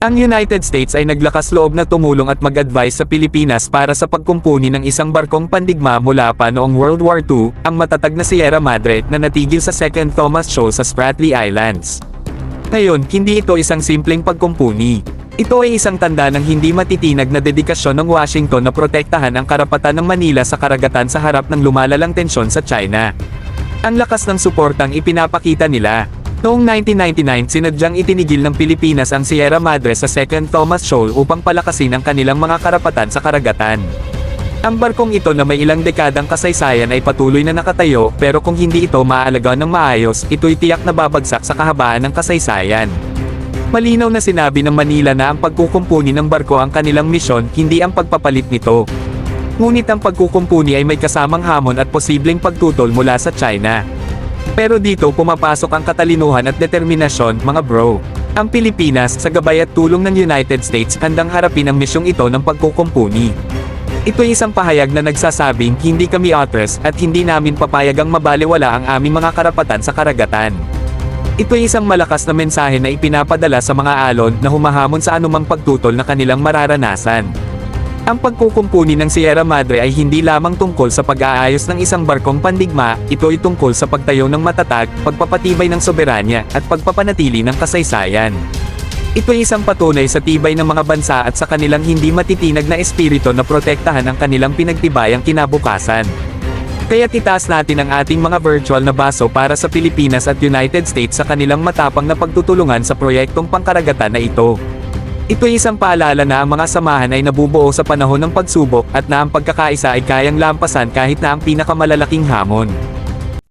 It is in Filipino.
Ang United States ay naglakas loob na tumulong at mag-advise sa Pilipinas para sa pagkumpuni ng isang barkong pandigma mula pa noong World War II, ang matatag na Sierra Madre na natigil sa Second Thomas Shoal sa Spratly Islands. Ngayon, hindi ito isang simpleng pagkumpuni. Ito ay isang tanda ng hindi matitinag na dedikasyon ng Washington na protektahan ang karapatan ng Manila sa karagatan sa harap ng lumalalang tensyon sa China. Ang lakas ng suportang ipinapakita nila. Noong 1999 sinadyang itinigil ng Pilipinas ang Sierra Madre sa Second Thomas Shoal upang palakasin ang kanilang mga karapatan sa karagatan. Ang barkong ito na may ilang dekadang kasaysayan ay patuloy na nakatayo, pero kung hindi ito maaalagaan ng maayos, ito'y tiyak na babagsak sa kahabaan ng kasaysayan. Malinaw na sinabi ng Manila na ang pagkukumpuni ng barko ang kanilang misyon, hindi ang pagpapalit nito. Ngunit ang pagkukumpuni ay may kasamang hamon at posibleng pagtutol mula sa China. Pero dito pumapasok ang katalinuhan at determinasyon, mga bro. Ang Pilipinas, sa gabay at tulong ng United States, handang harapin ang misyong ito ng pagkukumpuni. Ito'y isang pahayag na nagsasabing, hindi kami atras, at hindi namin papayagang mabaliwala ang aming mga karapatan sa karagatan. Ito'y isang malakas na mensahe na ipinapadala sa mga alon na humahamon sa anumang pagtutol na kanilang mararanasan. Ang pagkukumpuni ng Sierra Madre ay hindi lamang tungkol sa pag-aayos ng isang barkong pandigma, ito ay tungkol sa pagtayo ng matatag, pagpapatibay ng soberanya, at pagpapanatili ng kasaysayan. Ito ay isang patunay sa tibay ng mga bansa at sa kanilang hindi matitinag na espiritu na protektahan ang kanilang pinagtibayang kinabukasan. Kaya't itaas natin ang ating mga virtual na baso para sa Pilipinas at United States sa kanilang matapang na pagtutulungan sa proyektong pangkaragatan na ito. Ito ay isang paalala na ang mga samahan ay nabubuo sa panahon ng pagsubok at na ang pagkakaisa ay kayang lampasan kahit na ang pinakamalalaking hamon.